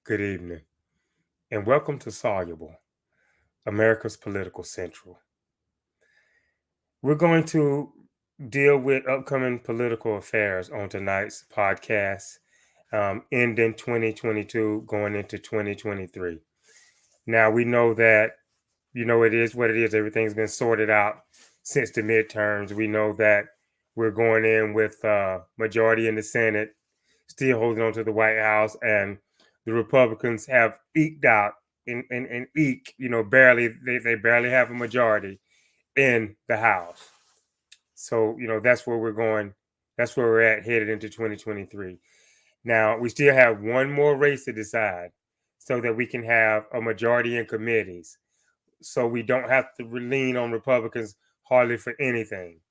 Good evening, and welcome to Soluble, America's Political Central. We're going to deal with upcoming political affairs on tonight's podcast, ending 2022, going into 2023. Now, we know that, it is what it is. Everything's been sorted out since the midterms. We know that we're going in with majority in the Senate, still holding on to the White House, and the Republicans have eked out and eke, barely they barely have a majority in the House. So, that's where we're going. That's where we're at headed into 2023. Now, we still have one more race to decide so that we can have a majority in committees. So we don't have to lean on Republicans hardly for anything.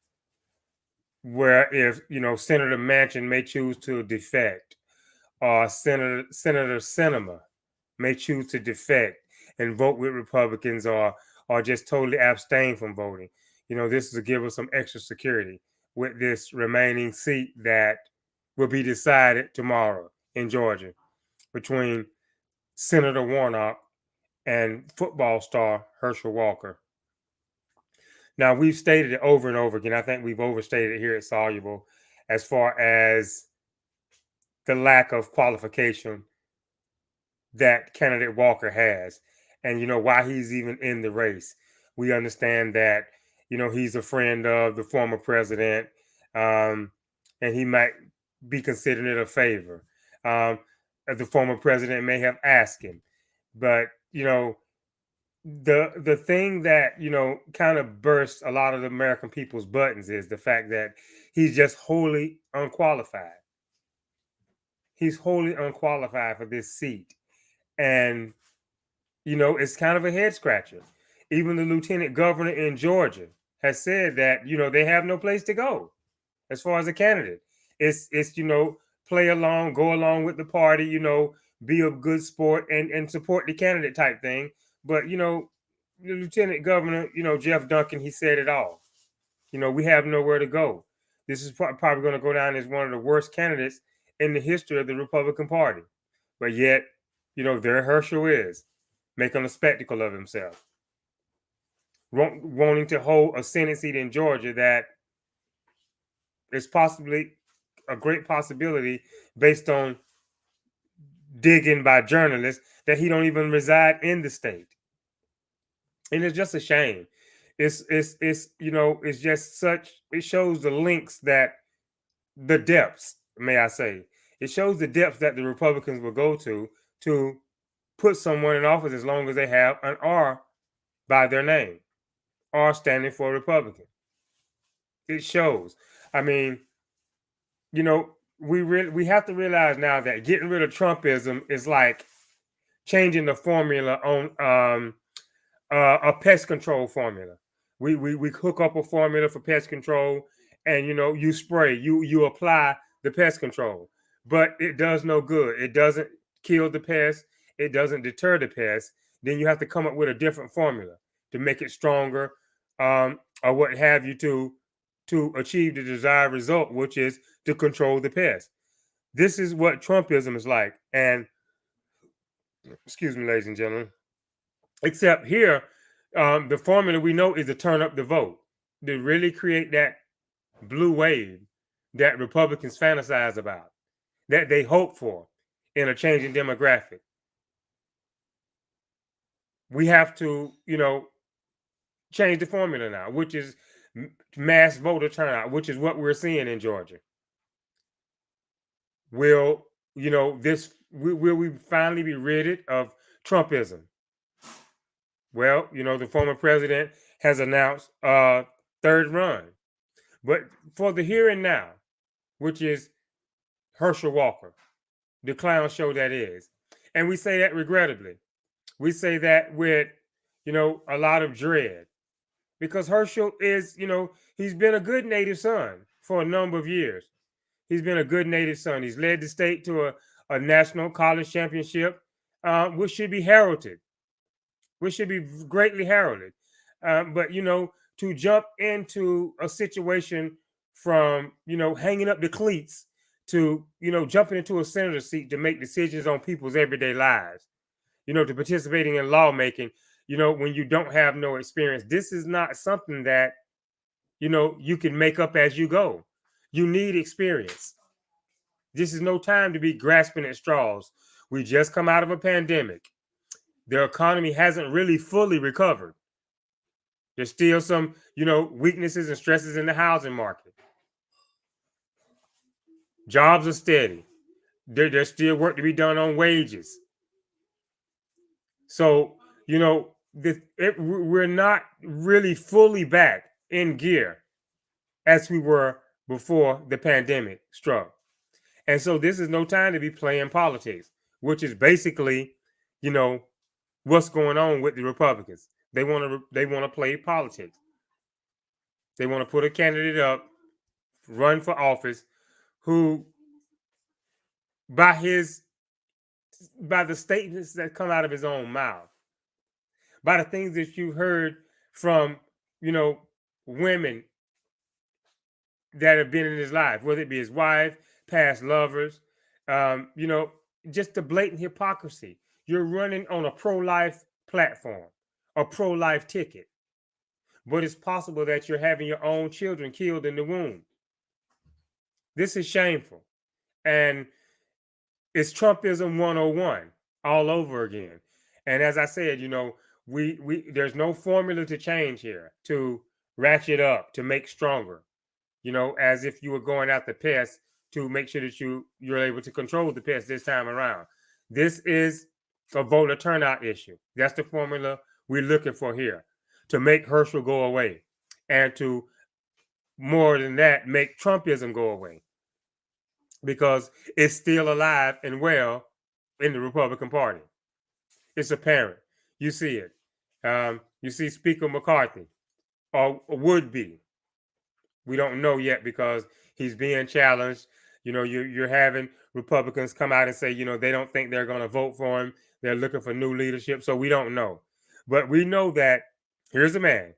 Where if, Senator Manchin may choose to defect, Senator Sinema may choose to defect and vote with Republicans, or just totally abstain from voting. This is to give us some extra security with this remaining seat that will be decided tomorrow in Georgia between Senator Warnock and football star Herschel Walker. Now, we've stated it over and over again. I think we've overstated it here at Soluble as far as the lack of qualification that candidate Walker has, and why he's even in the race. We understand that he's a friend of the former president, and he might be considering it a favor. The former president may have asked him, but the thing that kind of bursts a lot of the American people's buttons is the fact that he's just wholly unqualified. He's wholly unqualified for this seat. And, it's kind of a head scratcher. Even the lieutenant governor in Georgia has said that, they have no place to go as far as a candidate. It's play along, go along with the party, be a good sport and support the candidate type thing. But, the lieutenant governor, Jeff Duncan, he said it all. We have nowhere to go. This is probably going to go down as one of the worst candidates in the history of the Republican Party. But yet, there Herschel is, making a spectacle of himself, wanting to hold a Senate seat in Georgia that is possibly a great possibility based on digging by journalists that he don't even reside in the state. And it's just a shame. It's just such, it shows the links that the depths, may I say, it shows the depths that the Republicans will go to put someone in office as long as they have an R by their name, R standing for Republican. It shows. I mean, we have to realize now that getting rid of Trumpism is like changing the formula on a pest control formula. We hook up a formula for pest control, and you spray, you apply the pest control, but it does no good. It doesn't kill the pest. It doesn't deter the pest. Then you have to come up with a different formula to make it stronger, or what have you, to achieve the desired result, which is to control the pest. This is what Trumpism is like. And excuse me, ladies and gentlemen, except here, the formula we know is to turn up the vote, to really create that blue wave that Republicans fantasize about, that they hope for in a changing demographic. We have to, change the formula now, which is mass voter turnout, which is what we're seeing in Georgia. Will we finally be rid of Trumpism? Well, the former president has announced a third run, but for the here and now, which is Herschel Walker, the clown show that is. And we say that regrettably. We say that with, a lot of dread, because Herschel is, he's been a good native son for a number of years. He's been a good native son. He's led the state to a national college championship, which should be heralded, which should be greatly heralded. But, to jump into a situation from, hanging up the cleats to, jumping into a senator seat to make decisions on people's everyday lives, to participating in lawmaking, when you don't have no experience. This is not something that, you can make up as you go. You need experience. This is no time to be grasping at straws. We just come out of a pandemic. The economy hasn't really fully recovered. There's still some, weaknesses and stresses in the housing market. Jobs are steady. There's still work to be done on wages. So, we're not really fully back in gear as we were before the pandemic struck. And so this is no time to be playing politics, which is basically, what's going on with the Republicans. They want to play politics. They want to put a candidate up, run for office, who by the statements that come out of his own mouth, by the things that you heard from, women that have been in his life, whether it be his wife, past lovers, just the blatant hypocrisy. You're running on a pro-life platform, a pro-life ticket, but it's possible that you're having your own children killed in the womb. This is shameful. And it's Trumpism 101 all over again. And as I said, we there's no formula to change here, to ratchet up, to make stronger, as if you were going after pests to make sure that you're able to control the pests this time around. This is a voter turnout issue. That's the formula we're looking for here, to make Herschel go away, and to, more than that, make Trumpism go away, because it's still alive and well in the Republican Party. It's apparent. You see it. You see Speaker McCarthy, or would be. We don't know yet because he's being challenged. You're having Republicans come out and say, they don't think they're going to vote for him. They're looking for new leadership. So we don't know. But we know that here's a man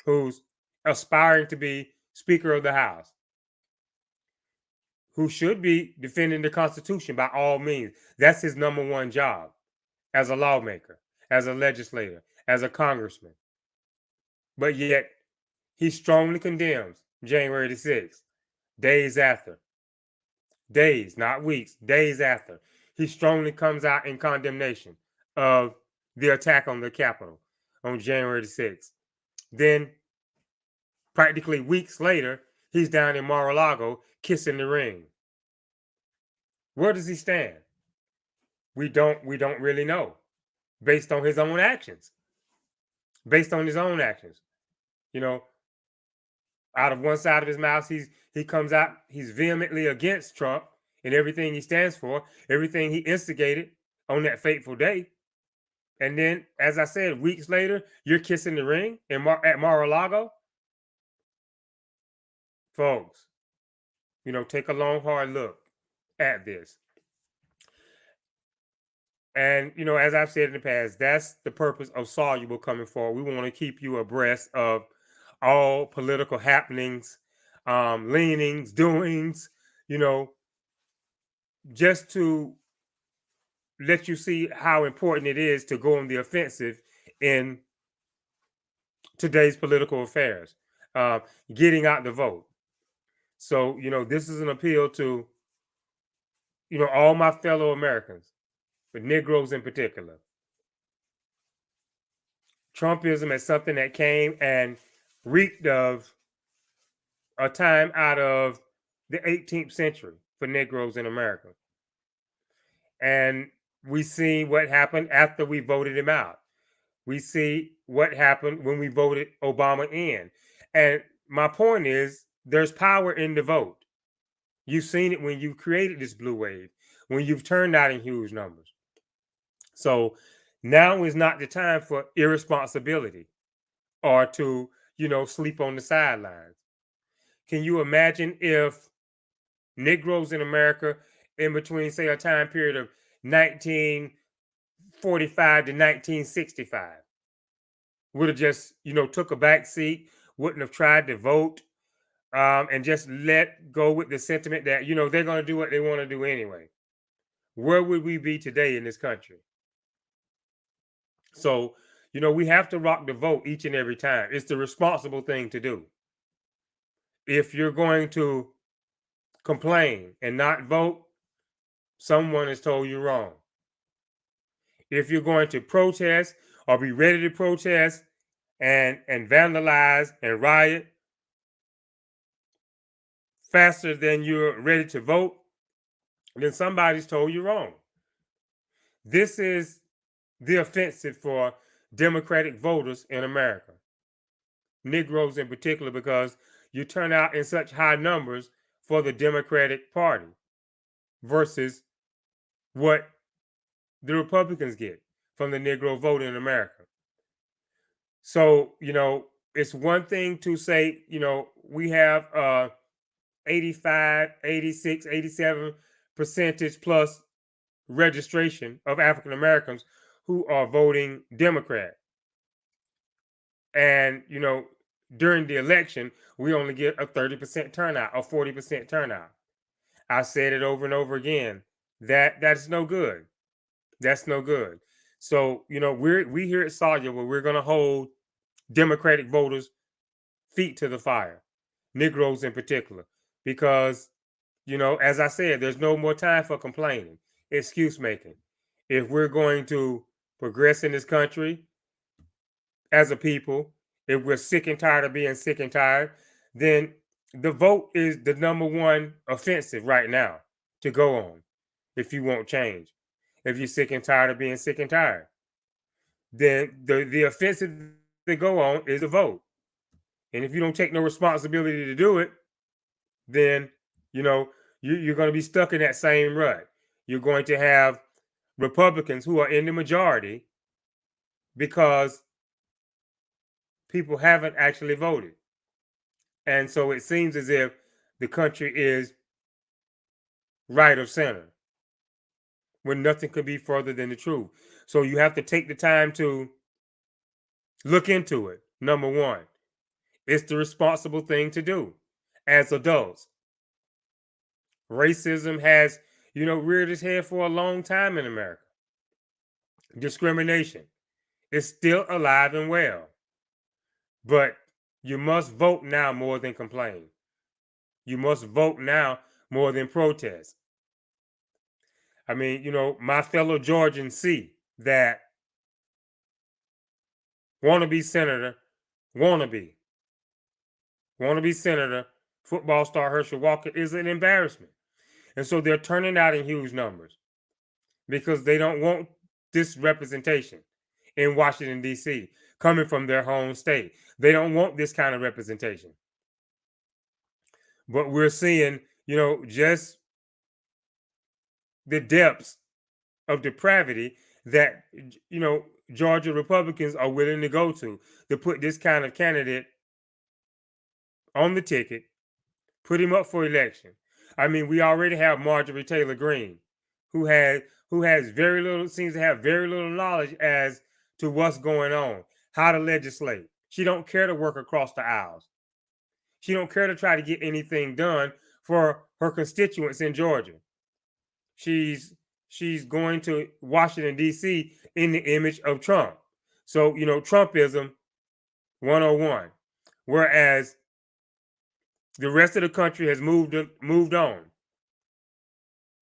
who's aspiring to be Speaker of the House, who should be defending the Constitution by all means. That's his number one job as a lawmaker, as a legislator, as a congressman. But yet he strongly condemns January the 6th, days after. Days, not weeks, days after. He strongly comes out in condemnation of the attack on the Capitol on January the 6th. Then, practically weeks later, he's down in Mar-a-Lago kissing the ring. Where does he stand? We don't really know, based on his own actions. Based on his own actions. Out of one side of his mouth, he comes out, he's vehemently against Trump and everything he stands for, everything he instigated on that fateful day. And then, as I said, weeks later, you're kissing the ring at Mar-a-Lago. Folks, take a long, hard look at this. And, as I've said in the past, that's the purpose of Soluble coming forward. We want to keep you abreast of all political happenings, leanings, doings, just to let you see how important it is to go on the offensive in today's political affairs, getting out the vote. So, this is an appeal to, all my fellow Americans, but Negroes in particular. Trumpism is something that came and reeked of a time out of the 18th century for Negroes in America. And we see what happened after we voted him out. We see what happened when we voted Obama in. And my point is, there's power in the vote. You've seen it when you created this blue wave, when you've turned out in huge numbers. So now is not the time for irresponsibility or to, sleep on the sidelines. Can you imagine if Negroes in America, in between, say, a time period of 1945 to 1965, would have just, took a back seat, wouldn't have tried to vote, and just let go with the sentiment that, they're going to do what they want to do anyway. Where would we be today in this country? So, we have to rock the vote each and every time. It's the responsible thing to do. If you're going to complain and not vote, someone has told you wrong. If you're going to protest or be ready to protest and vandalize and riot faster than you're ready to vote, then somebody's told you wrong. This is the offensive for Democratic voters in America, Negroes in particular, because you turn out in such high numbers for the Democratic Party versus what the Republicans get from the Negro vote in America. So, it's one thing to say, we have 85, 86, 87% plus registration of African Americans who are voting Democrat. And, during the election, we only get a 30% turnout or 40% turnout. I said it over and over again. That's no good. That's no good. So, we here at Soluble, we're going to hold Democratic voters' feet to the fire, Negroes in particular, because, as I said, there's no more time for complaining, excuse making. If we're going to progress in this country as a people, if we're sick and tired of being sick and tired, then the vote is the number one offensive right now to go on if you want change. If you're sick and tired of being sick and tired, then the offensive to go on is the vote. And if you don't take no responsibility to do it, then you're going to be stuck in that same rut. You're going to have Republicans who are in the majority because people haven't actually voted. And so it seems as if the country is right of center when nothing could be further than the truth. So you have to take the time to look into it. Number one, it's the responsible thing to do as adults. Racism has, reared its head for a long time in America. Discrimination is still alive and well. But you must vote now more than complain. You must vote now more than protest. I mean, my fellow Georgians see that wannabe senator, wannabe senator, football star Herschel Walker is an embarrassment. And so they're turning out in huge numbers because they don't want this representation in Washington, D.C., coming from their home state. They don't want this kind of representation. But we're seeing, just the depths of depravity that, Georgia Republicans are willing to go to put this kind of candidate on the ticket, put him up for election. I mean, we already have Marjorie Taylor Greene, who seems to have very little knowledge as to what's going on, how to legislate. She don't care to work across the aisles. She don't care to try to get anything done for her constituents in Georgia. She's going to Washington, D.C. in the image of Trump. So, Trumpism 101. Whereas the rest of the country has moved on.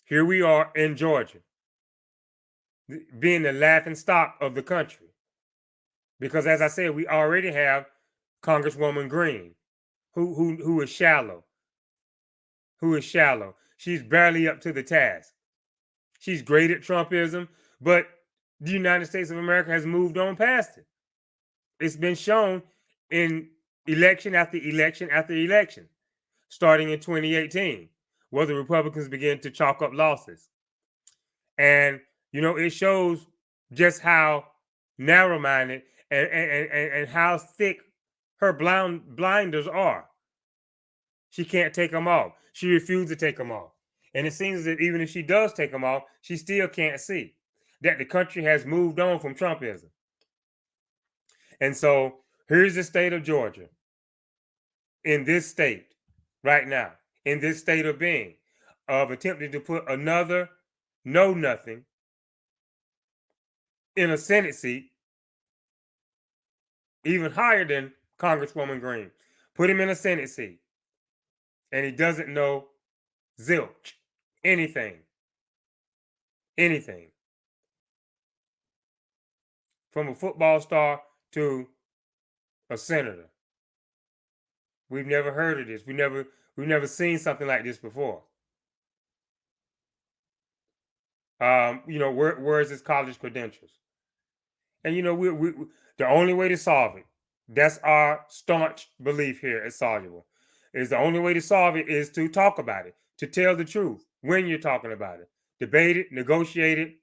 Here we are in Georgia, being the laughing stock of the country. Because as I said, we already have Congresswoman Greene, who is shallow. She's barely up to the task. She's great at Trumpism, but the United States of America has moved on past it. It's been shown in election after election after election, starting in 2018, where the Republicans began to chalk up losses. And, it shows just how narrow-minded and how thick her blinders are. She can't take them off. She refused to take them off. And it seems that even if she does take them off, she still can't see that the country has moved on from Trumpism. And so here's the state of Georgia. In this state, right now in this state of being of attempting to put another know nothing in a Senate seat, even higher than Congresswoman Green. Put him in a Senate seat, and he doesn't know zilch, anything, anything, from a football star to a senator. We've never heard of this. We've never seen something like this before. Where's his college credentials? And the only way to solve it, that's our staunch belief here at Soluble, is the only way to solve it is to talk about it, to tell the truth when you're talking about it, debate it, negotiate it,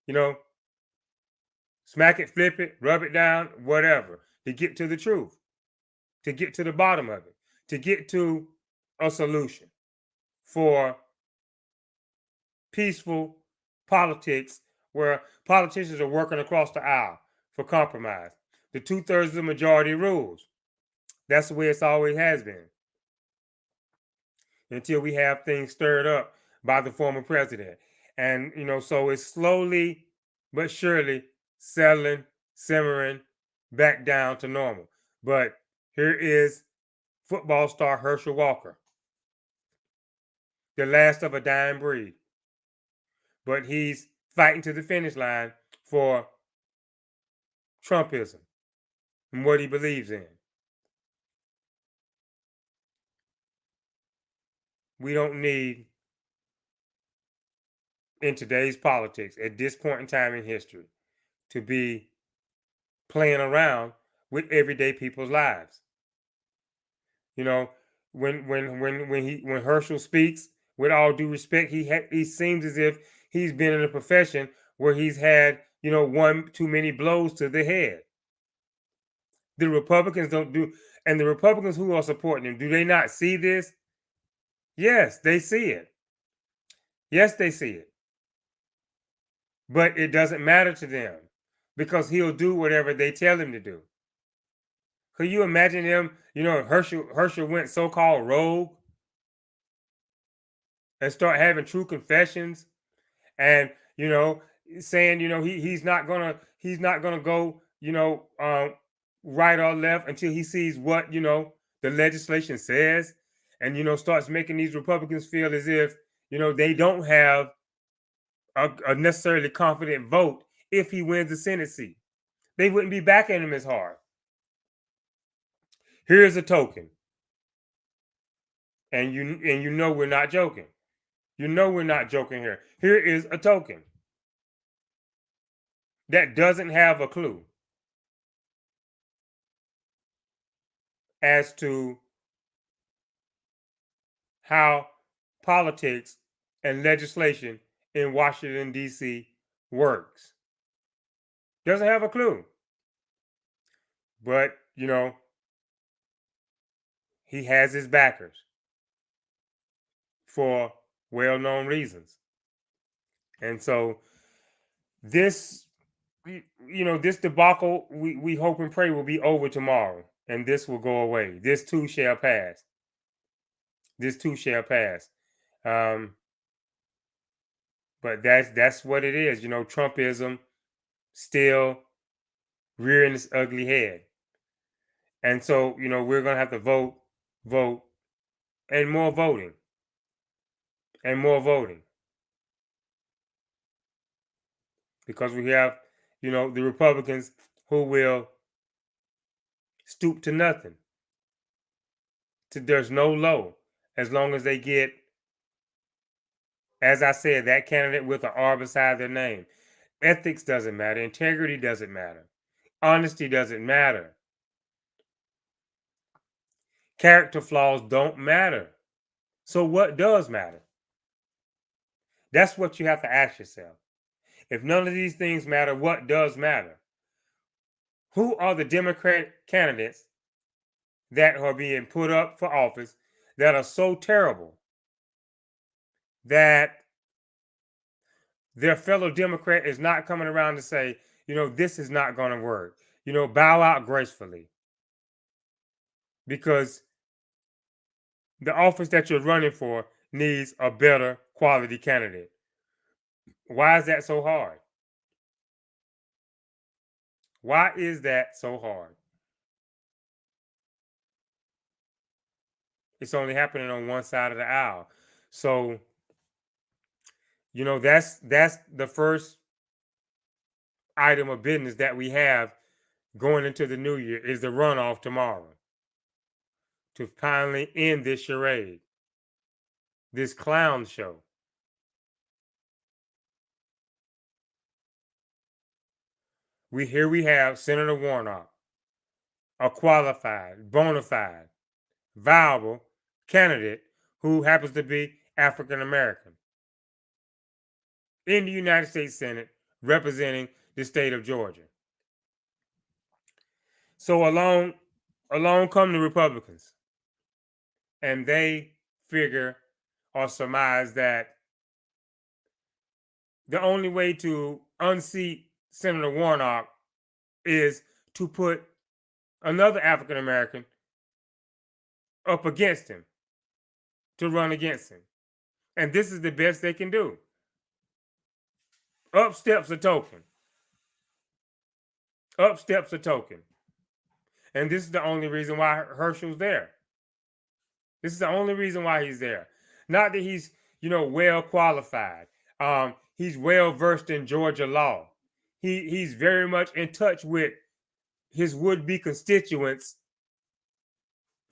you know, smack it, flip it, rub it down, whatever, to get to the truth, to get to the bottom of it, to get to a solution for peaceful politics where politicians are working across the aisle for compromise. The 2/3 of the majority rules. That's the way it's always has been. Until we have things stirred up by the former president. And, so it's slowly but surely settling, simmering back down to normal. But here is football star Herschel Walker, the last of a dying breed. But he's fighting to the finish line for Trumpism and what he believes in. We don't need, in today's politics, at this point in time in history, to be playing around with everyday people's lives. When Herschel speaks, with all due respect, he seems as if he's been in a profession where he's had one too many blows to the head. The Republicans don't do, and the Republicans who are supporting him, do they not see this? Yes, they see it. Yes, they see it. But it doesn't matter to them because he'll do whatever they tell him to do. Could you imagine him? Herschel went so-called rogue and start having true confessions, and saying he's not gonna go right or left until he sees what the legislation says, and starts making these Republicans feel as if they don't have a necessarily confident vote if he wins the Senate seat. They wouldn't be backing him as hard. Here's a token, and we're not joking. We're not joking here. Here is a token that doesn't have a clue as to how politics and legislation in Washington, D.C. works. Doesn't have a clue. But, he has his backers for well-known reasons. And so this debacle, we hope and pray, will be over tomorrow, and this will go away. This too shall pass. This too shall pass. But that's what it is. Trumpism still rearing its ugly head. And so, we're going to have to vote, and more voting, and more voting. Because we have, the Republicans who will stoop to nothing. There's no low as long as they get, as I said, that candidate with an R beside their name. Ethics doesn't matter. Integrity doesn't matter. Honesty doesn't matter. Character flaws don't matter. So what does matter? That's what you have to ask yourself. If none of these things matter, what does matter? Who are the Democratic candidates that are being put up for office that are so terrible that their fellow Democrat is not coming around to say, this is not going to work? Bow out gracefully. Because the office that you're running for needs a better quality candidate. Why is that so hard? Why is that so hard? It's only happening on one side of the aisle. So, that's the first item of business that we have going into the new year is the runoff tomorrow to finally end this charade, this clown show. We have Senator Warnock, a qualified, bona fide, viable candidate who happens to be African American in the United States Senate representing the state of Georgia. So along come the Republicans, and they figure or surmise that the only way to unseat Senator Warnock is to put another African American up against him, to run against him. And this is the best they can do. Up steps a token. Up steps a token. And this is the only reason why Herschel's there. This is the only reason why he's there. Not that he's, well qualified. He's well versed in Georgia law. He's very much in touch with his would-be constituents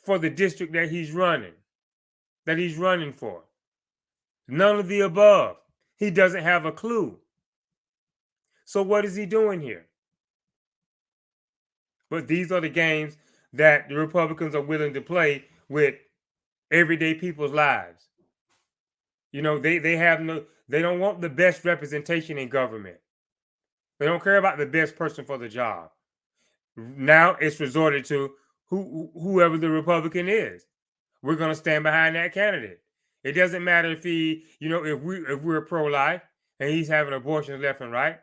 for the district that he's running for. None of the above. He doesn't have a clue. So what is he doing here? But these are the games that the Republicans are willing to play with everyday people's lives. They don't want the best representation in government. They don't care about the best person for the job. Now it's resorted to whoever the Republican is. We're going to stand behind that candidate. It doesn't matter if if we're pro-life and he's having abortions left and right,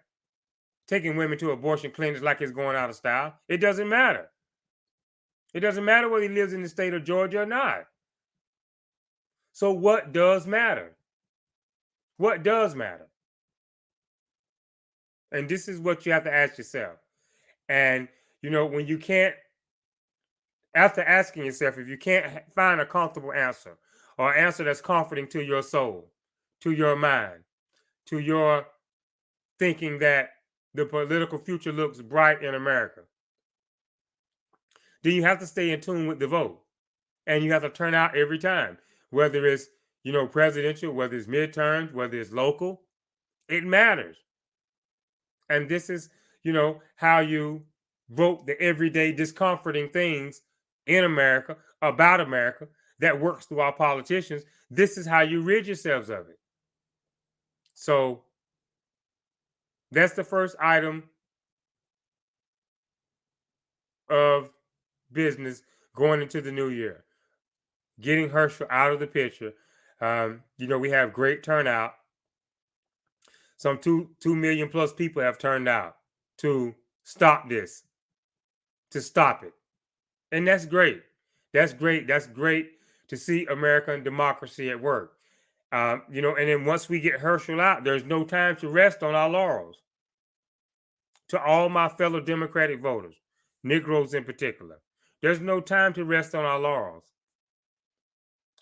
taking women to abortion clinics like it's going out of style. It doesn't matter. It doesn't matter whether he lives in the state of Georgia or not. So what does matter? What does matter? And this is what you have to ask yourself. And, when you can't, after asking yourself, if you can't find a comfortable answer or an answer that's comforting to your soul, to your mind, to your thinking that the political future looks bright in America, then you have to stay in tune with the vote. And you have to turn out every time, whether it's, presidential, whether it's midterms, whether it's local, it matters. And this is, how you vote the everyday discomforting things in America, about America, that works through our politicians. This is how you rid yourselves of it. So that's the first item of business going into the new year. Getting Herschel out of the picture. We have great turnout. Some 2 million plus people have turned out to stop this, to stop it. And that's great. That's great. That's great to see American democracy at work. And then once we get Herschel out, there's no time to rest on our laurels. To all my fellow Democratic voters, Negroes in particular, there's no time to rest on our laurels.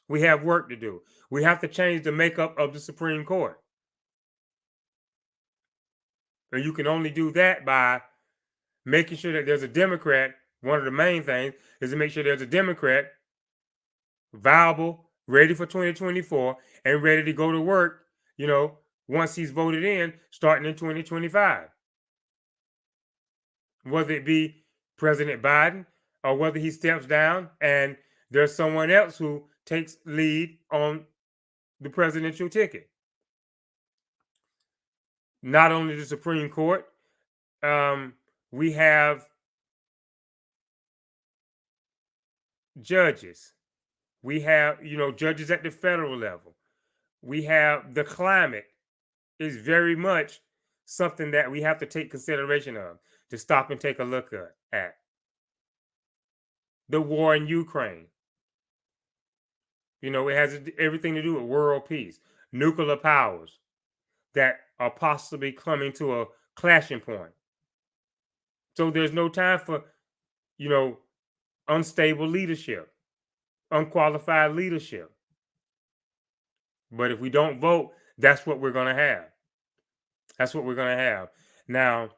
We have work to do. We have to change the makeup of the Supreme Court. And you can only do that by making sure that there's a Democrat. One of the main things is to make sure there's a Democrat viable, ready for 2024, and ready to go to work, once he's voted in, starting in 2025. Whether it be President Biden or whether he steps down and there's someone else who takes lead on the presidential ticket. Not only the Supreme Court, we have judges. We have, judges at the federal level. We have the climate is very much something that we have to take consideration of, to stop and take a look at. The war in Ukraine. You know, it has everything to do with world peace, nuclear powers that are possibly coming to a clashing point. So there's no time for, you know, unstable leadership, unqualified leadership. But if we don't vote, that's what we're going to have. That's what we're going to have. Now,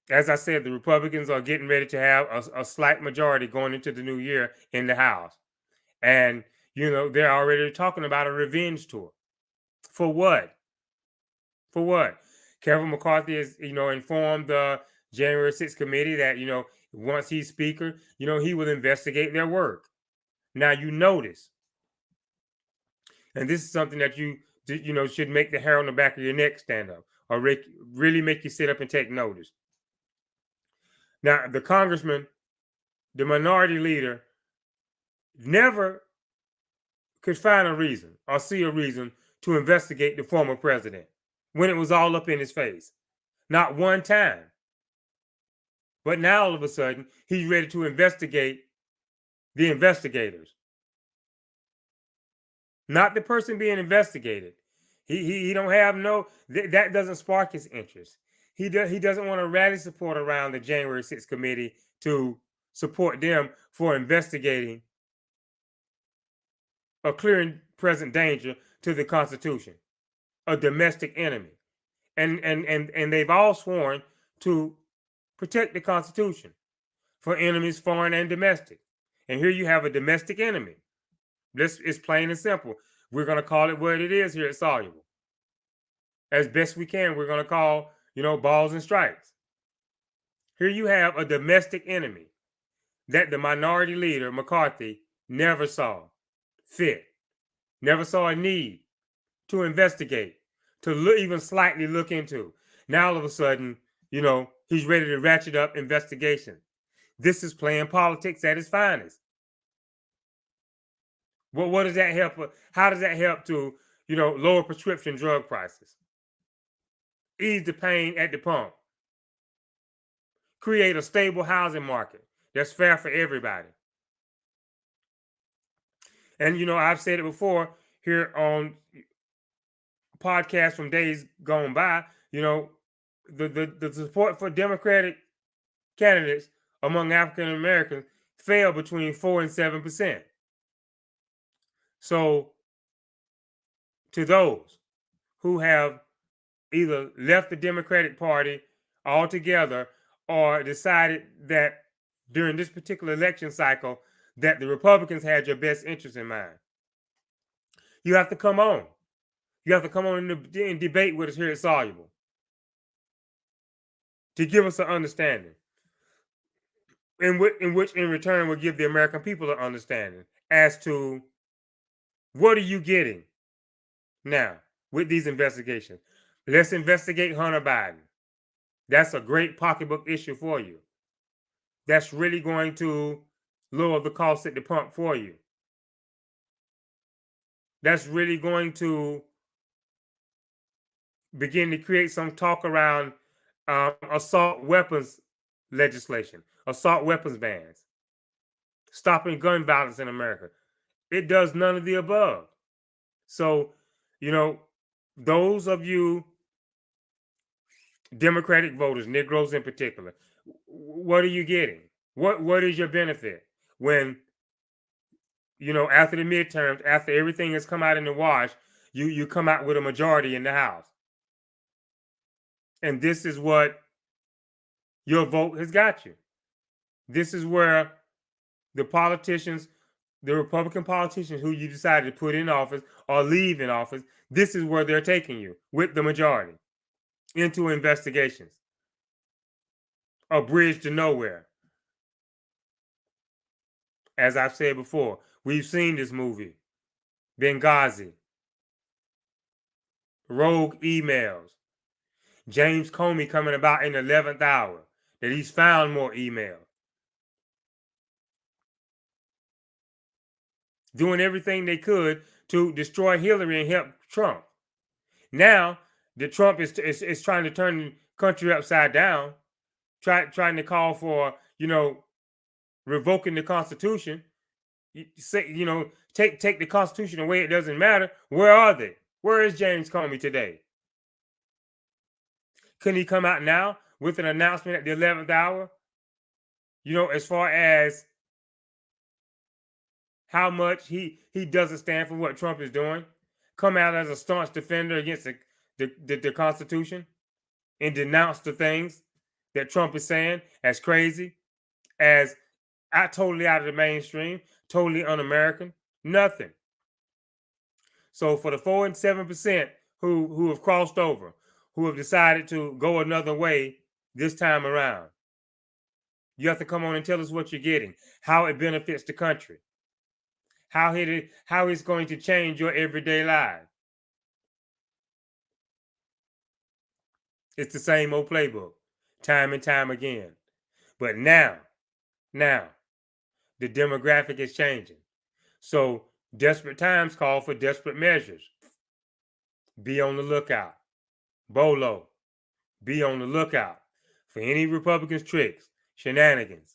as I said, the Republicans are getting ready to have a slight majority going into the new year in the House. And, you know, they're already talking about a revenge tour. For what? For what? Kevin McCarthy has, you know, informed the January 6th committee that, you know, once he's speaker, you know, he will investigate their work. Now, you notice, and this is something that you know, should make the hair on the back of your neck stand up, or really make you sit up and take notice. Now, the congressman, the minority leader, never could find a reason or see a reason to investigate the former president when it was all up in his face. Not one time. But now all of a sudden, he's ready to investigate the investigators. Not the person being investigated. He don't have that doesn't spark his interest. He doesn't want to rally support around the January 6th committee to support them for investigating a clear and present danger to the Constitution, a domestic enemy. And they've all sworn to protect the Constitution for enemies, foreign and domestic. And here you have a domestic enemy. This is plain and simple. We're going to call it what it is here at Soluble. As best we can, we're going to call, you know, balls and strikes. Here you have a domestic enemy that the minority leader, McCarthy, never saw fit, never saw a need to investigate, to even slightly look into. Now, all of a sudden, you know, he's ready to ratchet up investigation. This is playing politics at its finest. Well, what does that help? How does that help to, you know, lower prescription drug prices? Ease the pain at the pump. Create a stable housing market that's fair for everybody. And, you know, I've said it before here on podcasts from days gone by, you know, the support for Democratic candidates among African Americans fell between 4 and 7%. So, to those who have either left the Democratic Party altogether or decided that during this particular election cycle that the Republicans had your best interest in mind, you have to come on. You have to come on and debate with us here at Soluble to give us an understanding, in which in return will give the American people an understanding as to what are you getting now with these investigations. Let's investigate Hunter Biden. That's a great pocketbook issue for you. That's really going to lower the cost at the pump for you. That's really going to begin to create some talk around assault weapons legislation, assault weapons bans, stopping gun violence in America. It does none of the above. So, you know, those of you Democratic voters, Negroes in particular, what are you getting? What is your benefit when, you know, after the midterms, after everything has come out in the wash, you come out with a majority in the House? And this is what your vote has got you. This is where the politicians, the Republican politicians who you decided to put in office or leave in office, this is where they're taking you with the majority into investigations. A bridge to nowhere. As I've said before, we've seen this movie, Benghazi, rogue emails, James Comey coming about in the 11th hour, that he's found more emails. Doing everything they could to destroy Hillary and help Trump. Now that Trump is trying to turn the country upside down, trying to call for, you know, revoking the Constitution, say, take the Constitution away, it doesn't matter. Where are they? Where is James Comey today? Couldn't he come out now with an announcement at the 11th hour? As far as how much he doesn't stand for what Trump is doing, come out as a staunch defender against the Constitution and denounce the things that Trump is saying as crazy, as totally out of the mainstream, totally un-American. Nothing. So for the 4 and 7% who have crossed over, who have decided to go another way this time around, you have to come on and tell us what you're getting, how it benefits the country, how it's going to change your everyday life. It's the same old playbook, time and time again. But now, the demographic is changing. So desperate times call for desperate measures. Be on the lookout. Bolo, be on the lookout for any Republicans' tricks, shenanigans.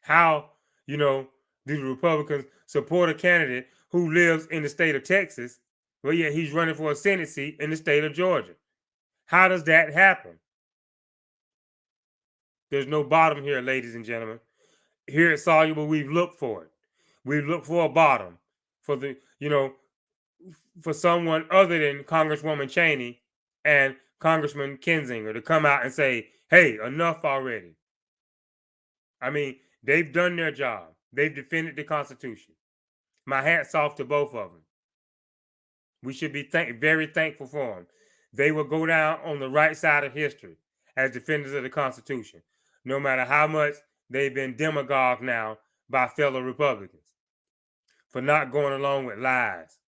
How, do the Republicans support a candidate who lives in the state of Texas, but yet he's running for a Senate seat in the state of Georgia? How does that happen? There's no bottom here, ladies and gentlemen. Here at Soluble, we've looked for it. We've looked for a bottom for for someone other than Congresswoman Cheney and Congressman Kinzinger to come out and say, hey, enough already. I mean, they've done their job. They've defended the Constitution. My hat's off to both of them. We should be very thankful for them. They will go down on the right side of history as defenders of the Constitution, no matter how much they've been demagogued now by fellow Republicans for not going along with lies.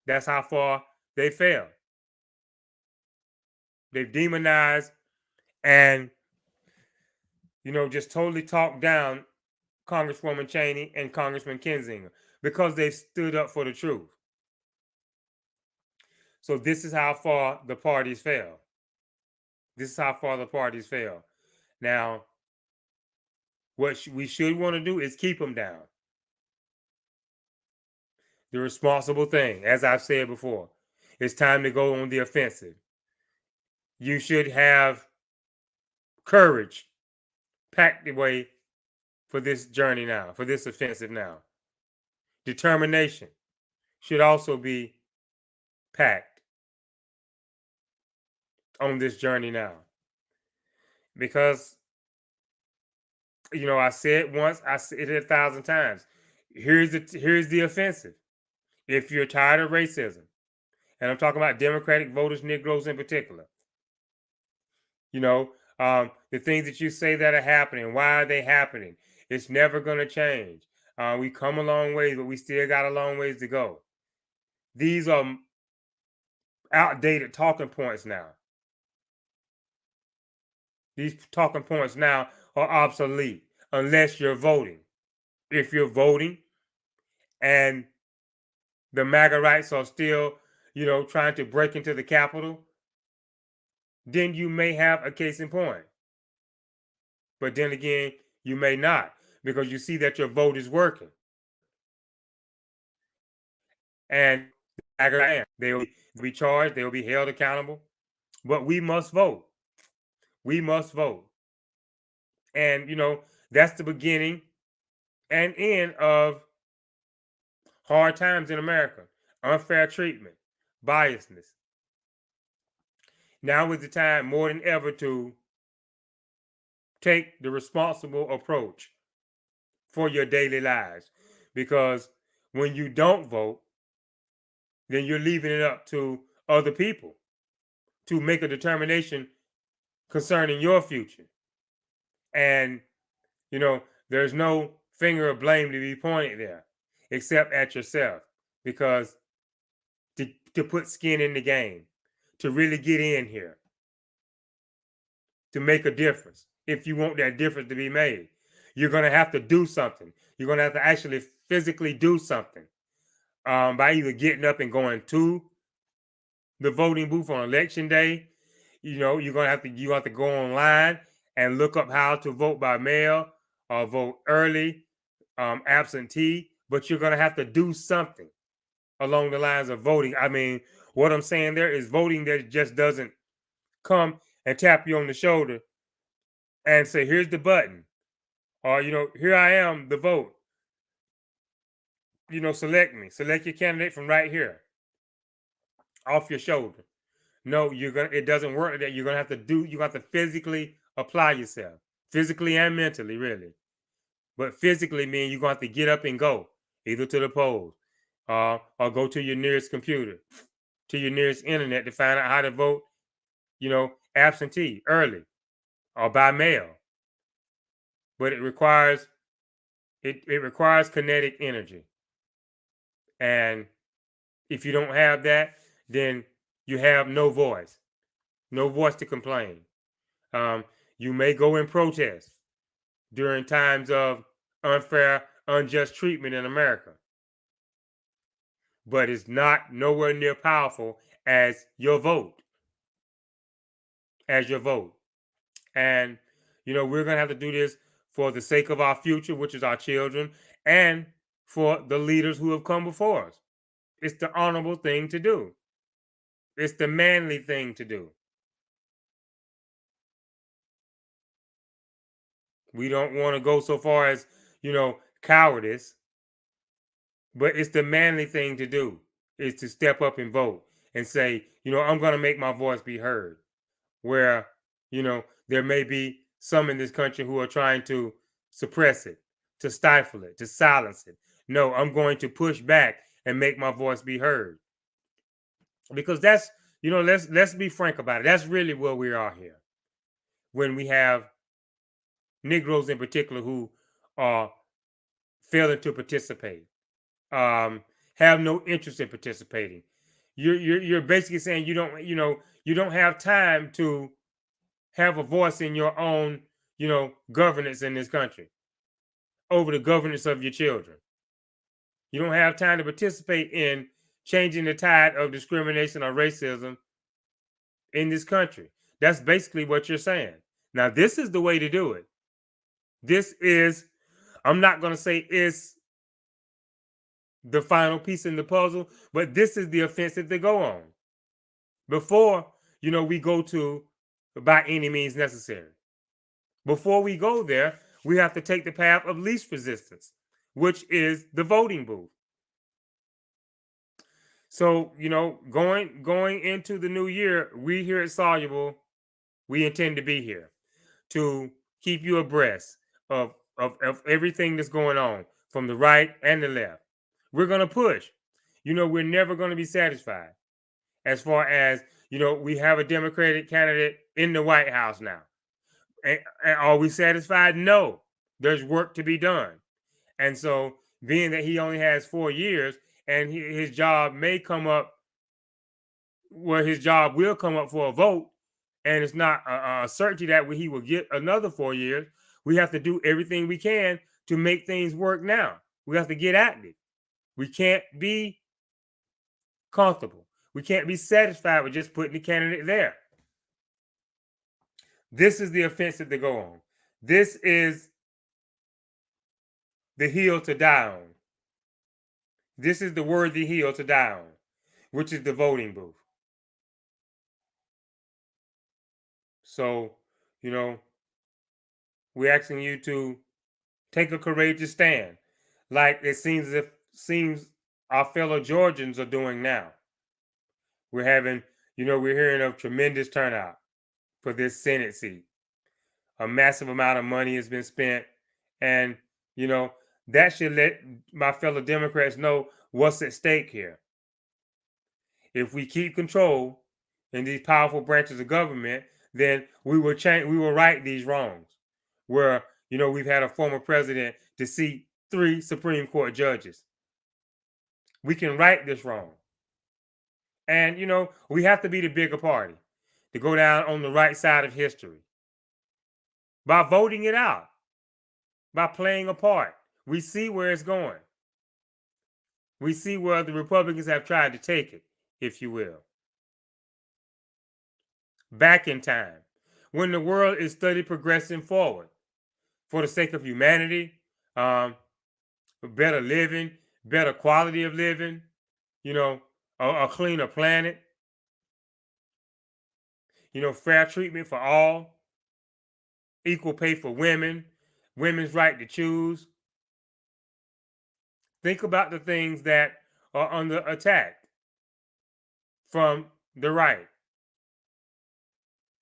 That's how far they fell. They've demonized and, just totally talked down Congresswoman Cheney and Congressman Kinzinger because they've stood up for the truth. So this is how far the parties fell. This is how far the parties fell. Now, what we should want to do is keep them down. The responsible thing, as I've said before, it's time to go on the offensive. You should have courage packed away for this journey now, for this offensive now. Determination should also be packed on this journey now. Because, I said it once, I said it 1,000 times. Here's the offensive. If you're tired of racism, and I'm talking about Democratic voters, Negroes in particular, the things that you say that are happening, why are they happening? It's never going to change. We come a long ways, but we still got a long ways to go. These are outdated talking points now. These talking points now are obsolete unless you're voting. If you're voting and the MAGA rights are still, trying to break into the Capitol, then you may have a case in point. But then again, you may not, because you see that your vote is working. And they will be charged, they will be held accountable. But we must vote. We must vote. And, that's the beginning and end of hard times in America. Unfair treatment, biasness. Now is the time more than ever to take the responsible approach for your daily lives. Because when you don't vote, then you're leaving it up to other people to make a determination concerning your future. And, there's no finger of blame to be pointed there except at yourself. Because to put skin in the game, to really get in here, to make a difference, if you want that difference to be made, you're going to have to do something. You're going to have to actually physically do something by either getting up and going to the voting booth on election day. You're going to have to go online and look up how to vote by mail vote early, absentee, but you're going to have to do something along the lines of voting. I mean, what I'm saying there is voting that just doesn't come and tap you on the shoulder and say, here's the button, or, here I am, the vote. Select me, select your candidate from right here, off your shoulder. No, it doesn't work like that. You're gonna have to you have to physically apply yourself, physically and mentally, really. But physically means you're gonna have to get up and go, either to the polls, or go to your nearest computer, to your nearest internet to find out how to vote, absentee, early, or by mail. But it requires kinetic energy. And if you don't have that, then you have no voice to complain. You may go and protest during times of unfair, unjust treatment in America, but it's not nowhere near powerful as your vote. And, we're going to have to do this for the sake of our future, which is our children, and for the leaders who have come before us. It's the honorable thing to do. It's the manly thing to do. We don't want to go so far as, cowardice, but it's the manly thing to do, is to step up and vote and say, I'm going to make my voice be heard. Where, there may be some in this country who are trying to suppress it, to stifle it, to silence it. No, I'm going to push back and make my voice be heard. Because that's, let's be frank about it. That's really where we are here. When we have Negroes in particular who are failing to participate, have no interest in participating. You're basically saying you don't have time to have a voice in your own, governance in this country, over the governance of your children. You don't have time to participate in changing the tide of discrimination or racism in this country. That's basically what you're saying. Now, this is the way to do it. This is, I'm not going to say it's the final piece in the puzzle, but this is the offensive to go on. Before, we go to by any means necessary. Before we go there, we have to take the path of least resistance, which is the voting booth. So, going into the new year, we here at Soluble, we intend to be here to keep you abreast of everything that's going on from the right and the left. We're going to push. We're never going to be satisfied. As far as, we have a Democratic candidate in the White House now. And are we satisfied? No. There's work to be done. And so, being that he only has 4 years and his job may come up, where his job will come up for a vote, and it's not a certainty that he will get another 4 years, we have to do everything we can to make things work now. We have to get active. We can't be comfortable. We can't be satisfied with just putting the candidate there. This is the offensive to go on. This is the hill to die on. This is the worthy hill to die on, which is the voting booth. So, we're asking you to take a courageous stand, like it seems our fellow Georgians are doing now. We're having, we're hearing of tremendous turnout for this Senate seat. A massive amount of money has been spent, and that should let my fellow Democrats know what's at stake here. If we keep control in these powerful branches of government, then we will right these wrongs. Where, we've had a former president to seat 3 Supreme Court judges. We can right this wrong. And, we have to be the bigger party to go down on the right side of history. By voting it out, by playing a part. We see where it's going. We see where the Republicans have tried to take it, if you will. Back in time, when the world is steadily progressing forward, for the sake of humanity, better living, better quality of living, you know, a cleaner planet, fair treatment for all, equal pay for women, women's right to choose. Think about the things that are under attack from the right,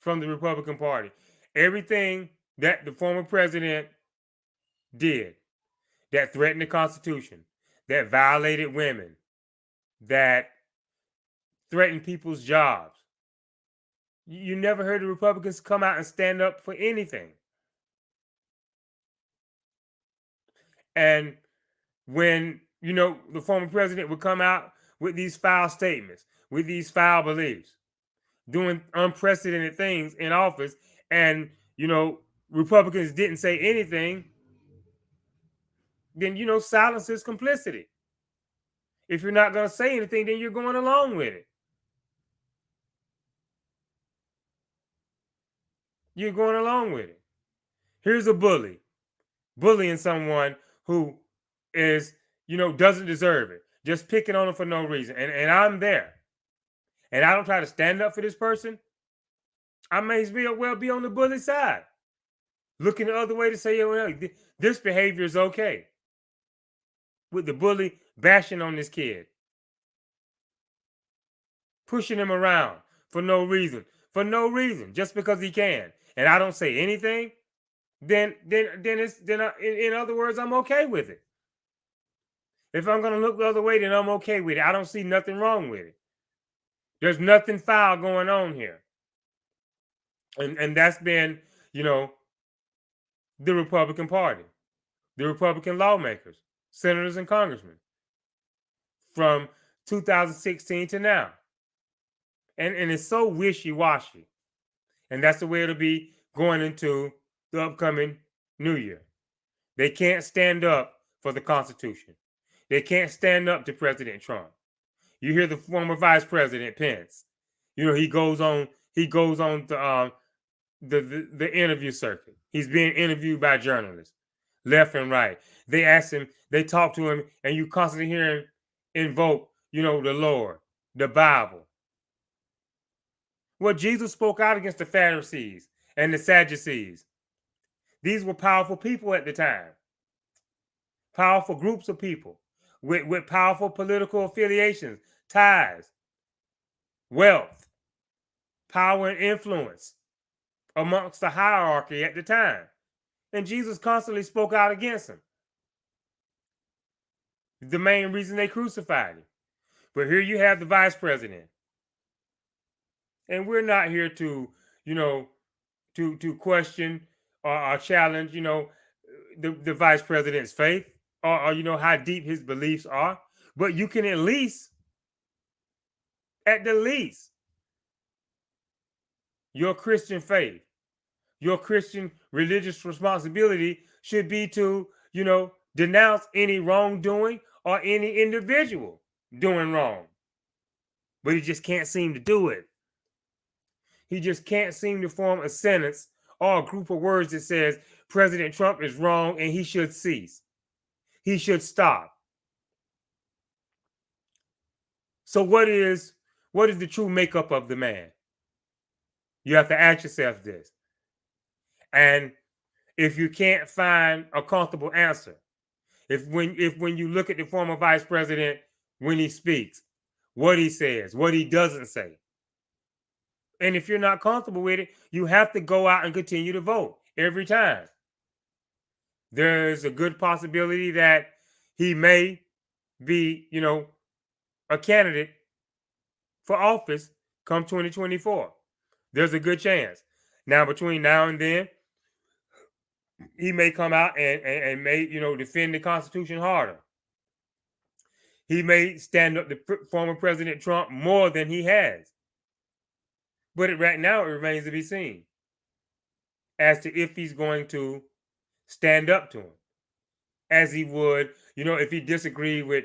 from the Republican Party. Everything that the former president did that threatened the Constitution, that violated women, that threatened people's jobs. You never heard the Republicans come out and stand up for anything. And when, the former president would come out with these foul statements, with these foul beliefs, doing unprecedented things in office, and, Republicans didn't say anything, then, silence is complicity. If you're not going to say anything, then you're going along with it. You're going along with it. Here's a bully bullying someone who is, doesn't deserve it, just picking on them for no reason. And I'm there. And I don't try to stand up for this person. I may as well be on the bully side, looking the other way to say, well, this behavior is okay. With the bully bashing on this kid, pushing him around for no reason, just because he can, and I don't say anything, then in other words, I'm okay with it. If I'm gonna look the other way, then I'm okay with it. I don't see nothing wrong with it. There's nothing foul going on here, and that's been, the Republican Party, the Republican lawmakers, senators and congressmen, from 2016 to now. And it's so wishy-washy. And that's the way it'll be going into the upcoming new year. They can't stand up for the Constitution. They can't stand up to President Trump. You hear the former Vice President Pence. He goes on the interview circuit. He's being interviewed by journalists, left and right. They ask him, they talk to him, and you constantly hear him invoke, the Lord, the Bible. Well, Jesus spoke out against the Pharisees and the Sadducees. These were powerful people at the time. Powerful groups of people with powerful political affiliations, ties, wealth, power, and influence amongst the hierarchy at the time. And Jesus constantly spoke out against them. The main reason they crucified him. But here you have the vice president. And we're not here to, to question or challenge, the vice president's faith or how deep his beliefs are. But you can at the least, your Christian faith, your Christian religious responsibility should be to, denounce any wrongdoing or any individual doing wrong. But he just can't seem to do it. He just can't seem to form a sentence or a group of words that says President Trump is wrong and he should cease. He should stop. So what is the true makeup of the man? You have to ask yourself this. And if you can't find a comfortable answer, if when you look at the former vice president, when he speaks, what he says, what he doesn't say, and if you're not comfortable with it, you have to go out and continue to vote every time. There's a good possibility that he may be, a candidate for office come 2024. There's a good chance. Now, between now and then, he may come out and may, defend the Constitution harder. He may stand up to former President Trump more than he has. But right now, it remains to be seen as to if he's going to stand up to him, as he would, if he disagreed with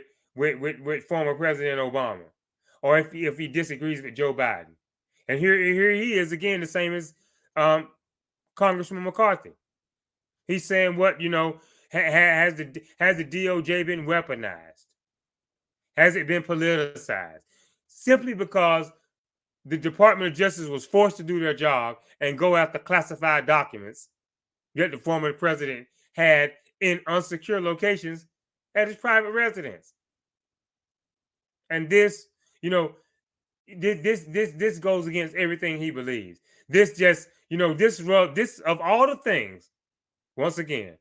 former President Obama, or if he disagrees with Joe Biden. And here he is again, the same as Congressman McCarthy. He's saying what, has the DOJ been weaponized? Has it been politicized? Simply because the Department of Justice was forced to do their job and go after classified documents that the former president had in unsecure locations at his private residence. And this, you know, this goes against everything he believes. This just, this of all the things, once again,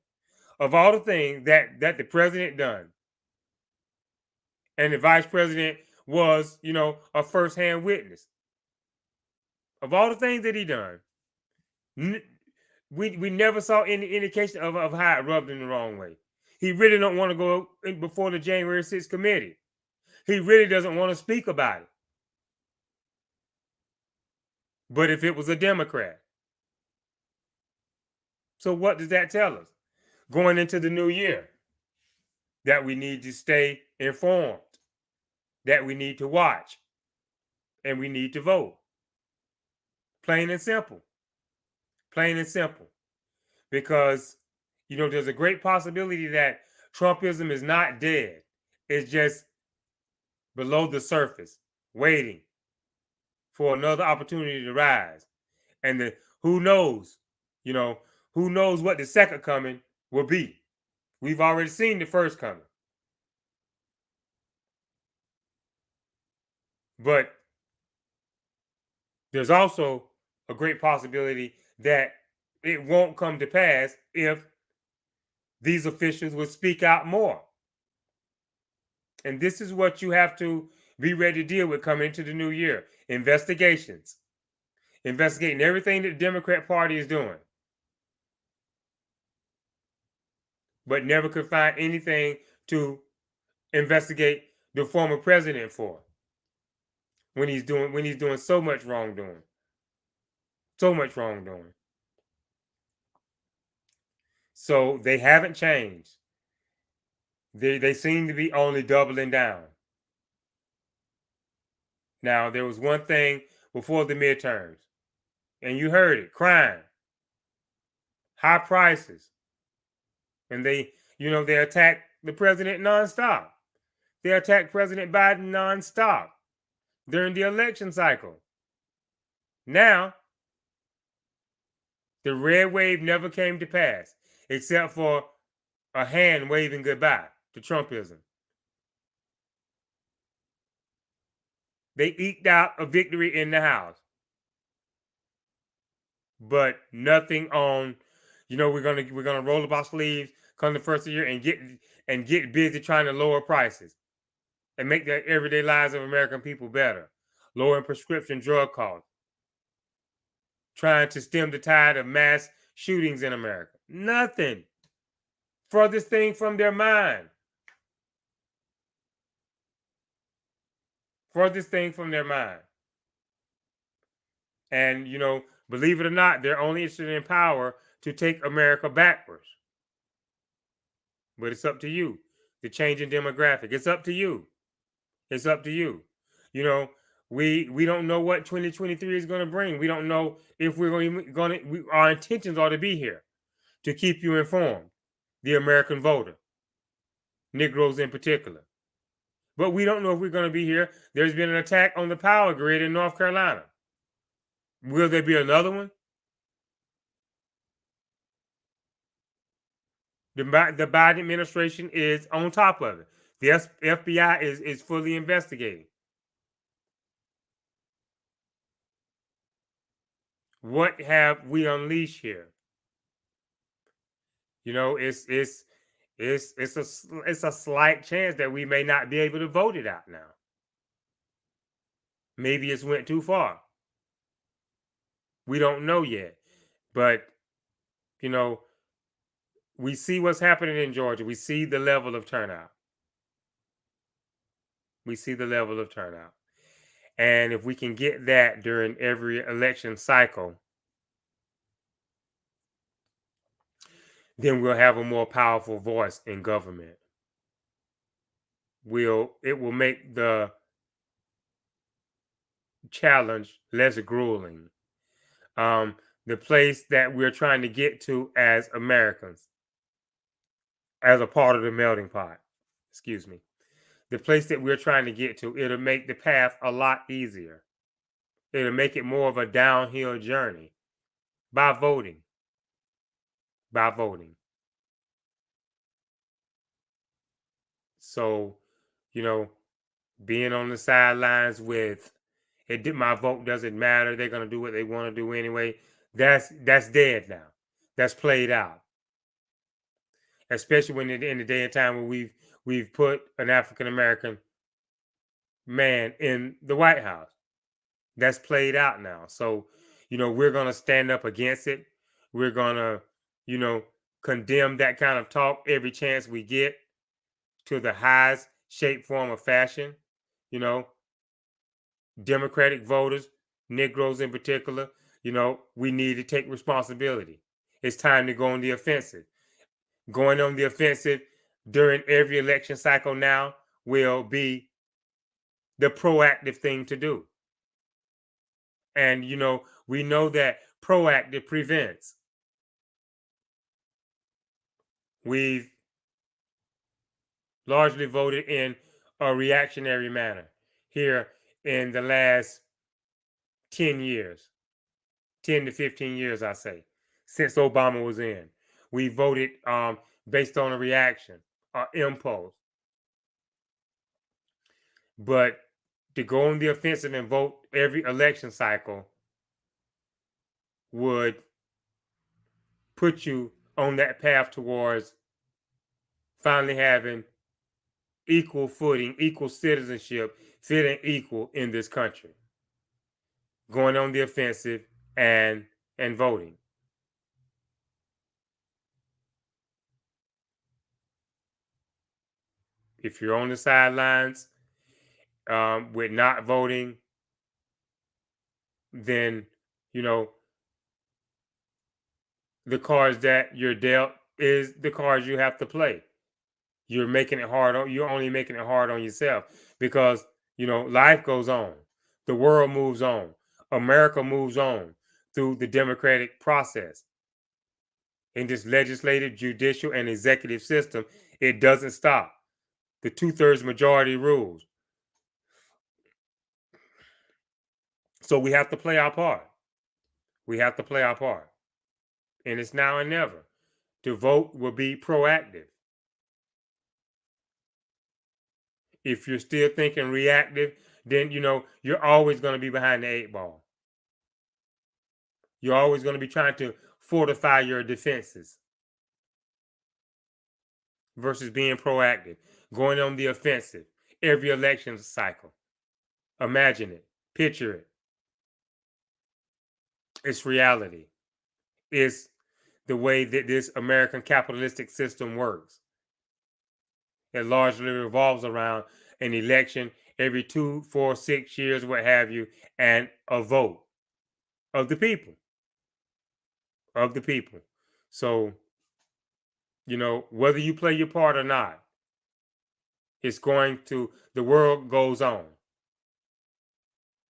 of all the things that the president done, and the vice president was, a firsthand witness. Of all the things that he done, we never saw any indication of how it rubbed him the wrong way. He really don't want to go before the January 6th committee. He really doesn't want to speak about it. But if it was a Democrat. So what does that tell us? Going into the new year, that we need to stay informed, that we need to watch, and we need to vote. Plain and simple. Plain and simple. Because, there's a great possibility that Trumpism is not dead. It's just below the surface, waiting for another opportunity to rise. And who knows, who knows what the second coming will be. We've already seen the first coming. But there's also a great possibility that it won't come to pass if these officials would speak out more. And this is what you have to be ready to deal with coming into the new year. Investigations. Investigating everything that the Democrat Party is doing. But never could find anything to investigate the former president for. When he's doing so much wrongdoing. So much wrongdoing. So they haven't changed. They seem to be only doubling down. Now, there was one thing before the midterms, and you heard it: crime, high prices. And they attacked the president nonstop. They attacked President Biden nonstop during the election cycle. Now, the red wave never came to pass, except for a hand waving goodbye to Trumpism. They eked out a victory in the House, but nothing on. We're gonna roll up our sleeves come the first of the year and get busy trying to lower prices and make the everyday lives of American people better, lowering prescription drug costs, trying to stem the tide of mass shootings in America. Nothing. Furthest thing from their mind. Furthest thing from their mind. And, believe it or not, they're only interested in power to take America backwards. But it's up to you. The changing demographic. It's up to you. It's up to you. We don't know what 2023 is going to bring. We don't know if our intentions are to be here to keep you informed, the American voter, Negroes in particular. But we don't know if we're going to be here. There's been an attack on the power grid in North Carolina. Will there be another one? The Biden administration is on top of it. The FBI is fully investigating. What have we unleashed here? It's a slight chance that we may not be able to vote it out now. Maybe it's went too far. We don't know yet. But, we see what's happening in Georgia. We see the level of turnout. We see the level of turnout. And if we can get that during every election cycle, then we'll have a more powerful voice in government. It will make the challenge less grueling. the place that we're trying to get to as Americans, as a part of the melting pot. Excuse me. The place that we're trying to get to, it'll make the path a lot easier. It'll make it more of a downhill journey by voting. By voting. So, you know, being on the sidelines with my vote doesn't matter. They're gonna do what they want to do anyway. That's dead now. That's played out. Especially when in the day and time when we've put an African American man in the White House. That's played out now. So, we're gonna stand up against it. We're gonna, you know, condemn that kind of talk every chance we get to the highest shape, form, or fashion. You know, Democratic voters, Negroes in particular, we need to take responsibility. It's time to go on the offensive. Going on the offensive during every election cycle now will be the proactive thing to do. And, we know that proactive prevents. We've largely voted in a reactionary manner here in the last 10 years, 10 to 15 years, I say, since Obama was in. We voted based on a reaction, impulse. But to go on the offensive and vote every election cycle would put you on that path towards finally having equal footing, equal citizenship, feeling equal in this country. Going on the offensive and voting. If you're on the sidelines with not voting, then the cards that you're dealt is the cards you have to play. You're making it hard on you're only making it hard on yourself because life goes on. The world moves on. America moves on through the democratic process. In this legislative, judicial, and executive system, it doesn't stop. The 2/3 majority rules. So we have to play our part. We have to play our part. And it's now and never. To vote will be proactive. If you're still thinking reactive, then you're always going to be behind the 8 ball. You're always going to be trying to fortify your defenses versus being proactive, going on the offensive every election cycle. Imagine it, picture it. It's reality. It's the way that this American capitalistic system works. It largely revolves around an election every 2, 4, 6 years, what have you, and a vote of the people. Of the people. So, whether you play your part or not, the world goes on.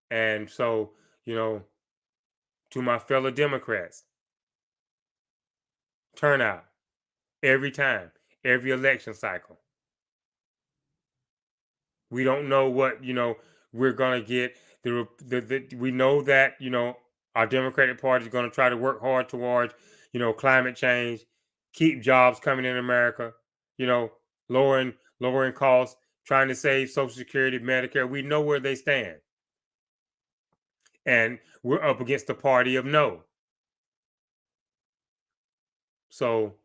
And so, to my fellow Democrats, turn out every time, every election cycle. We don't know what, we're going to get. We know that, our Democratic Party is going to try to work hard towards, climate change, keep jobs coming in America, lowering costs, trying to save Social Security, Medicare. We know where they stand. And we're up against the party of no. So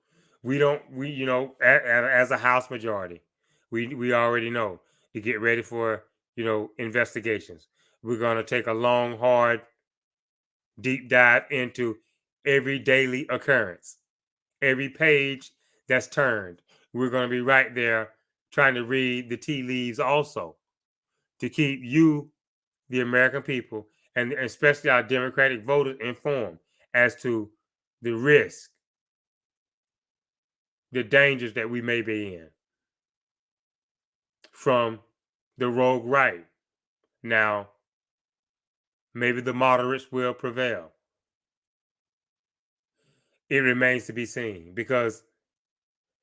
as a House majority, we already know to get ready for, investigations. We're going to take a long, hard, deep dive into every daily occurrence, every page that's turned. We're going to be right there trying to read the tea leaves also to keep you, the American people, and especially our Democratic voters, informed as to the risk, the dangers that we may be in from the rogue right. Now, maybe the moderates will prevail. it remains to be seen, because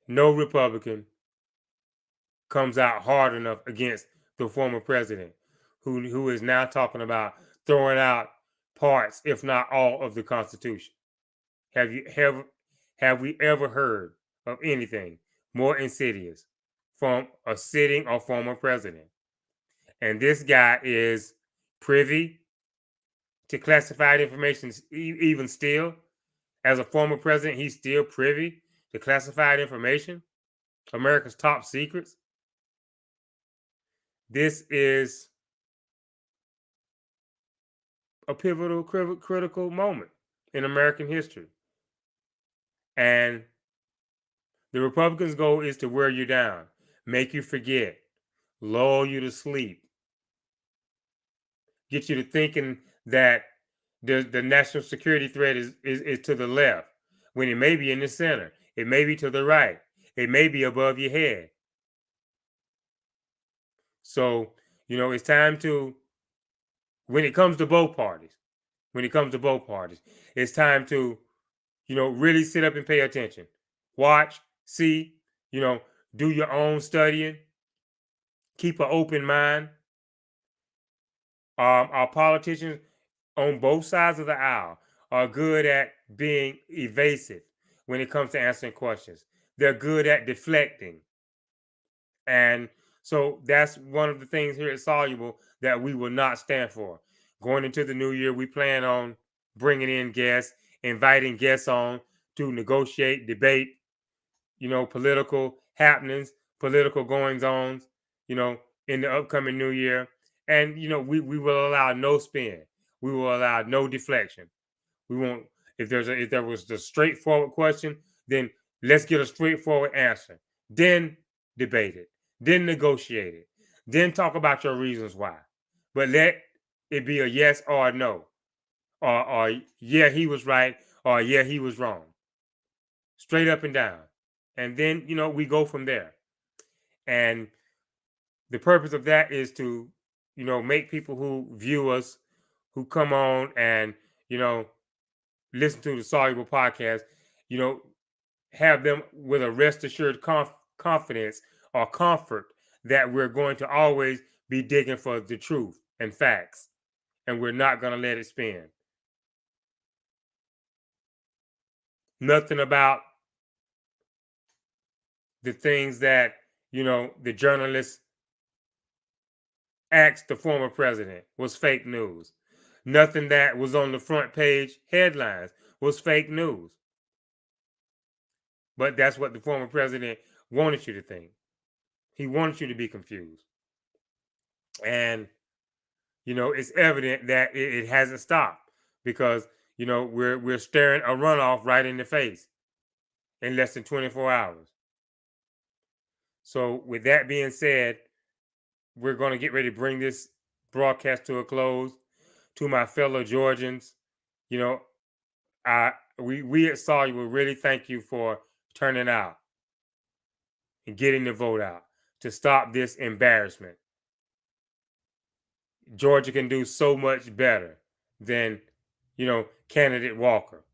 no Republican comes out hard enough against the former president, who is now talking about throwing out parts, if not all, of the Constitution. Have we ever heard of anything more insidious from a sitting or former president? And this guy is privy to classified information, even still. As a former president, he's still privy to classified information, America's top secrets. This is a pivotal, critical moment in American history. And the Republicans' goal is to wear you down, make you forget, lull you to sleep, get you to thinking that the national security threat is to the left, when it may be in the center, it may be to the right, it may be above your head. So, it's time to, when it comes to both parties, it's time to, really sit up and pay attention. Watch, see, do your own studying, keep an open mind. Our politicians on both sides of the aisle are good at being evasive when it comes to answering questions. They're good at deflecting. And so that's one of the things here at Soluble that we will not stand for. Going into the new year, we plan on bringing in guests, inviting guests on to negotiate, debate, political happenings, political goings-ons, in the upcoming new year. And, we will allow no spin. We will allow no deflection. We won't, if there was the straightforward question, then let's get a straightforward answer. Then debate it. Then negotiate it. Then talk about your reasons why. But let it be a yes or a no. Or yeah, he was right, or yeah, he was wrong. Straight up and down. And then, we go from there. And the purpose of that is to, make people who view us, who come on and, listen to the Soluble podcast, have them with a rest assured confidence or comfort that we're going to always be digging for the truth and facts, and we're not going to let it spin. Nothing about the things that, the journalists asked the former president was fake news. Nothing that was on the front page headlines was fake news. But that's what the former president wanted you to think. He wanted you to be confused. And, it's evident that it hasn't stopped, because, we're staring a runoff right in the face in less than 24 hours. So with that being said, we're going to get ready to bring this broadcast to a close. To my fellow Georgians, we at Soluble really thank you for turning out and getting the vote out to stop this embarrassment. Georgia can do so much better than, candidate Walker.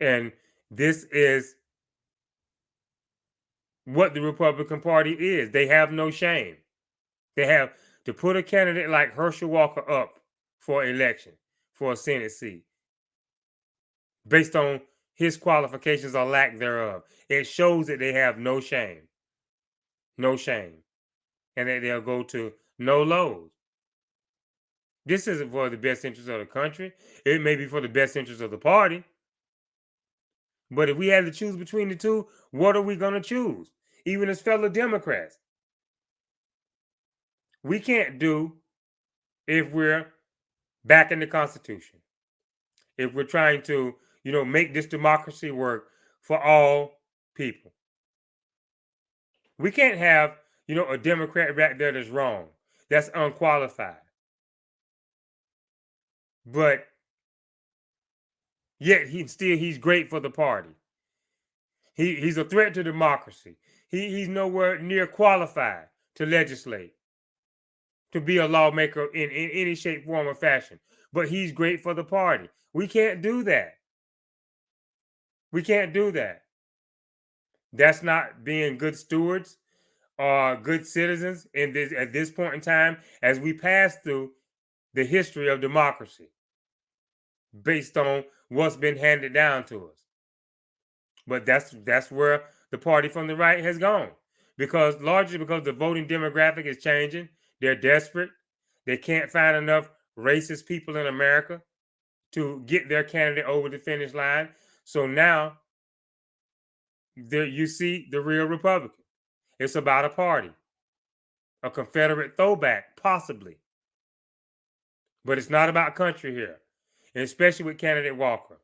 And this is what the Republican Party is. They have no shame. They have to put a candidate like Herschel Walker up for election, for a Senate seat, based on his qualifications or lack thereof. It shows that they have no shame. No shame. And that they'll go to no lows. This isn't for the best interest of the country. It may be for the best interest of the party. But if we had to choose between the two, what are we going to choose? Even as fellow Democrats. We can't do, if we're backing the Constitution, if we're trying to, make this democracy work for all people. We can't have, a Democrat back there that's wrong, that's unqualified. But yet he's great for the party. He's a threat to democracy. He's nowhere near qualified to legislate, to be a lawmaker in any shape, form, or fashion. But he's great for the party. We can't do that. We can't do that. That's not being good stewards or good citizens in this at this point in time as we pass through the history of democracy based on what's been handed down to us. But that's where the party from the right has gone. Because largely because the voting demographic is changing. They're desperate. They can't find enough racist people in America to get their candidate over the finish line. So now there you see the real Republican. It's about a party, a Confederate throwback, possibly. But it's not about country here, and especially with candidate Walker.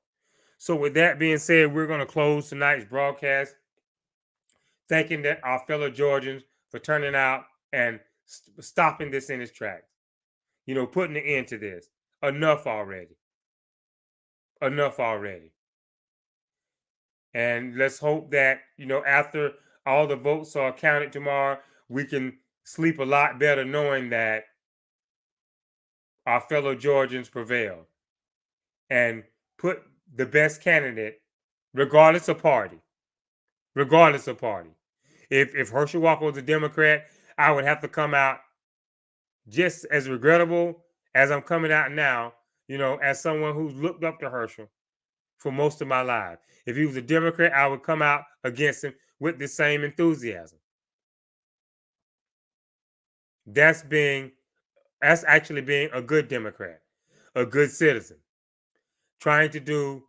So with that being said, we're going to close tonight's broadcast, thanking that our fellow Georgians for turning out and stopping this in its tracks. Putting an end to this. Enough already. Enough already. And let's hope that, after all the votes are counted tomorrow, we can sleep a lot better knowing that our fellow Georgians prevailed and put the best candidate, regardless of party. Regardless of party. If Herschel Walker was a Democrat, I would have to come out just as regrettable as I'm coming out now, as someone who's looked up to Herschel for most of my life. If he was a Democrat, I would come out against him with the same enthusiasm. That's actually being a good Democrat, a good citizen, trying to do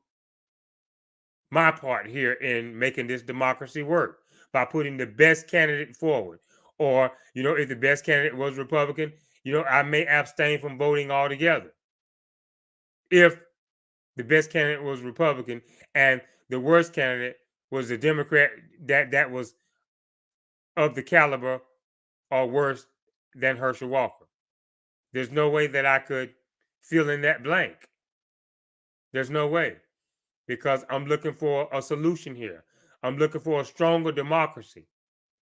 my part here in making this democracy work by putting the best candidate forward. Or, if the best candidate was Republican, I may abstain from voting altogether. If the best candidate was Republican and the worst candidate was a Democrat that was of the caliber or worse than Herschel Walker. There's no way that I could fill in that blank. There's no way, because I'm looking for a solution here. I'm looking for a stronger democracy,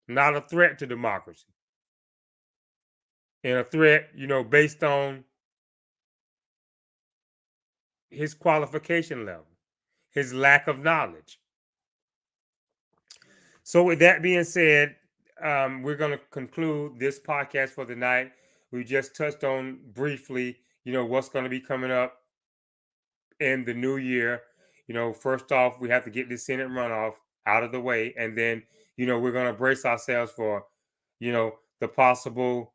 not a threat to democracy. And a threat, based on his qualification level, his lack of knowledge. So with that being said, we're going to conclude this podcast for the night. We just touched on briefly, what's going to be coming up in the new year. First off, we have to get the Senate runoff out of the way. And then, we're going to brace ourselves for, the possible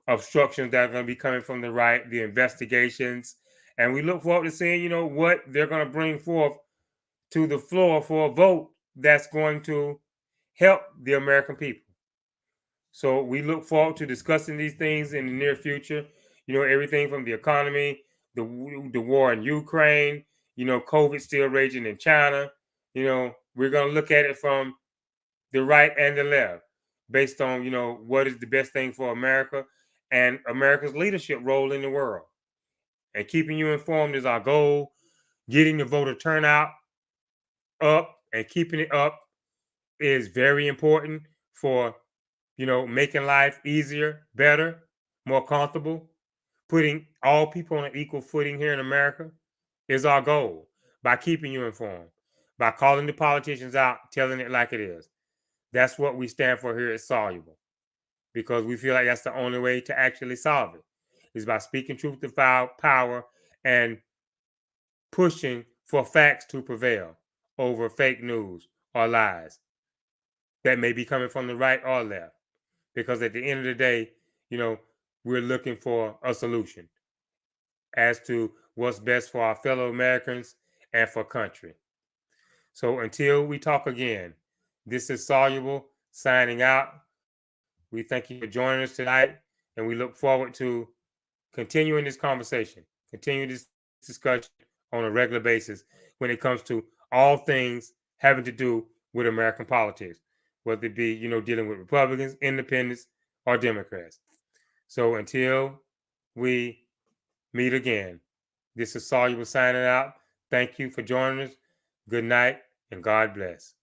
obstructions that are going to be coming from the right, the investigations. And we look forward to seeing, what they're going to bring forth to the floor for a vote that's going to help the American people. So we look forward to discussing these things in the near future. Everything from the economy, the war in Ukraine, COVID still raging in China. We're going to look at it from the right and the left based on, what is the best thing for America and America's leadership role in the world. And keeping you informed is our goal. Getting the voter turnout up and keeping it up is very important for, making life easier, better, more comfortable. Putting all people on an equal footing here in America is our goal by keeping you informed, by calling the politicians out, telling it like it is. That's what we stand for here at Soluble, because we feel like that's the only way to actually solve it, is by speaking truth to power and pushing for facts to prevail over fake news or lies that may be coming from the right or left. Because at the end of the day, we're looking for a solution as to what's best for our fellow Americans and for country. So until we talk again, this is Soluble signing out. We thank you for joining us tonight, and we look forward to continuing this conversation, continuing this discussion on a regular basis when it comes to all things having to do with American politics, whether it be, dealing with Republicans, independents, or Democrats. So until we meet again, this is Soluble signing out. Thank you for joining us. Good night, and God bless.